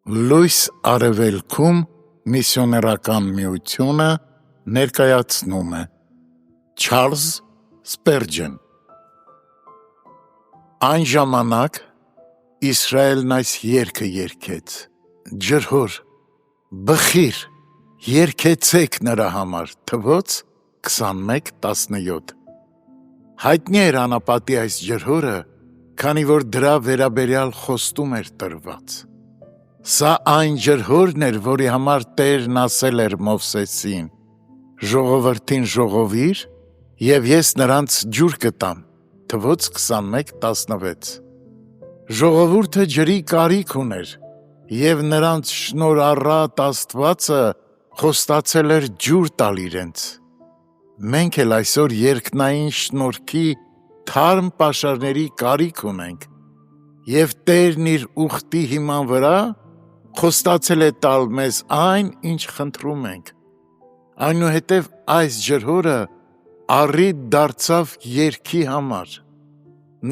Լույս արևելքում միսիոներական միությունը ներկայացնում է Չարլզ Սպերջեն։ Այն ժամանակ Իսրայելն այս երգը երգեց. ջրհոր, բխիր, երգեցեք նրա համար, թվոց 21:17։ Հայտնի էր անապատի այս ջրհորը, քանի որ դրա վերաբերյալ խոստում էր տրված։ Սա այն ջրհորն էր, որի համար Տերն ասել էր Մովսեսին. ժողովրդին ժողովիր, և ես նրանց ջուր կտամ, թվոց 21:16։ Ժողովուրդը ջրի կարիք ուներ, և նրանց շնորհառատ Աստվածը խոստացել էր ջուր տալ իրենց։ Մենք էլ այսօր երկնային շնորհքի թարմ պաշարների կարիք ունենք, և Տերն իր ուխտի հիման վրա խոստացել է տալ մեզ այն, ինչ խնդրում ենք։ Այնուհետև այս ջրհորը առիթ դարձավ երգի համար։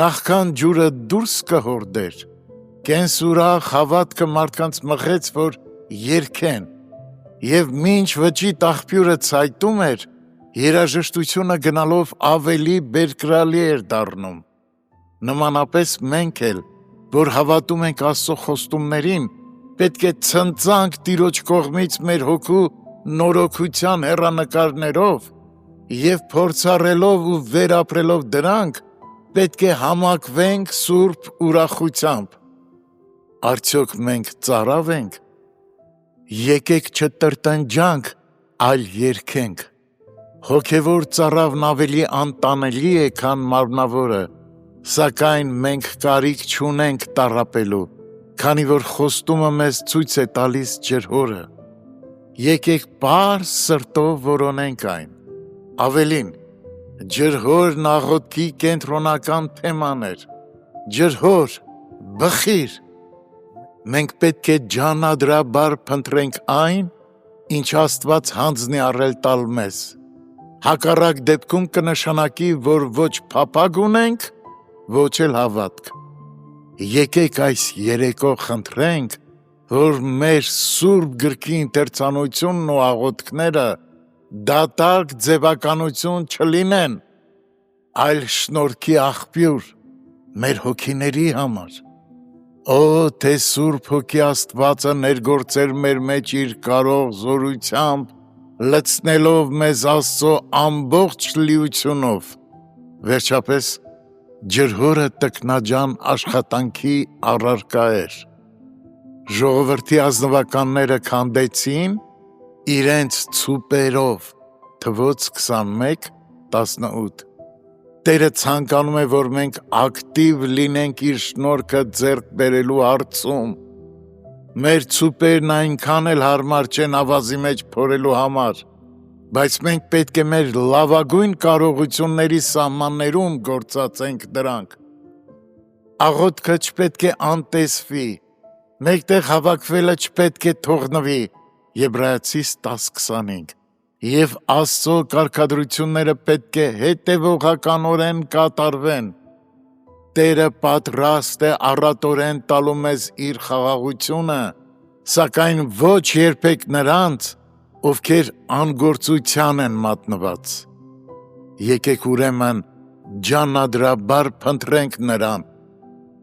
Նախքան ջուրը դուրս կհորդեր, կենսուրախ հավատքը մարդկանց մղեց, որ երգեն, և մինչ վճիտ աղբյուրը ցայտում էր, երաժշտությունը գնալով ավելի բերկրալի էր դառնում։ Նմանապես մենք էլ, որ հավատում ենք Աստծո խոստումներին, պետք է ցնծանք Տիրոջ կողմից մեր հոգու նորոգության հեռանկարներով և փորձառելով ու վերապրելով դրանք, պետք է համակվենք սուրբ ուրախությամբ։ Արդյոք մենք ծարավ ենք։ Եկեք չտրտնջանք, այլ երգենք։ Հոգևոր ծարավն ավելի անտանելի է, քան մարմնավորը, սակայն մենք կարիք չունենք տառապելու, քանի որ խոստումը մեզ ցույց է տալիս ջրհորը։ Եկեք պարզ սրտով որոնենք այն։ Ավելին, ջրհորն աղոթքի կենտրոնական թեման էր։ Ջրհոր, բխիր։ Մենք պետք է ջանադրաբար փնտրենք այն, ինչ Աստված հանձն է առել տալ մեզ։ Հակառակ դեպքում կնշանակի, որ ոչ փափագ ունենք, ոչ էլ հավատք։ Եկեք այս երեկո խնդրենք, որ մեր սուրբ գրքի ընթերցանությունն ու աղոթքները դատարկ ձևականություն չլինեն, այլ շնորհքի աղբյուր մեր հոգիների համար։ Օ, թե Սուրբ Հոգի Աստվածը ներգործեր մեր մեջ իր կարող զորությամբ, լցնելով մեզ Աստծո ամբողջ լիությունով։ Վերջապես, ջրհորը տքնաջան աշխատանքի առարկա էր։ Ժողովրդի ազնվականները քանդեցին իրենց ցուպերով, թվոց 21:18։ Տերը ցանկանում է, որ մենք ակտիվ լինենք իր շնորհքը ձեռք բերելու հարցում։ Մեր ցուպերն այնքան էլ հարմար չեն ավազի մեջ փորելու համար, բայց մենք պետք է մեր լավագույն կարողությունների սահմաններում գործածենք դրանք։ Աղոթքը չպետք է անտեսվի, մեկտեղ հավաքվելը չպետք է թողնվի, Եբրայեցիս 10:25, և Աստծո կարգադրությունները պետք է հետևողականորեն կատարվեն։ Տերը պատրաստ է առատորեն տալու մեզ իր խաղաղությունը, սակայն ոչ երբեք նրանց, ովքեր անգործության են մատնված։ Եկեք ուրեմն ջանադրաբար փնտրենք նրան,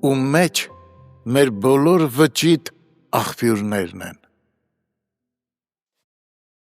ում մեջ մեր բոլոր վճիտ աղբյուրներն են։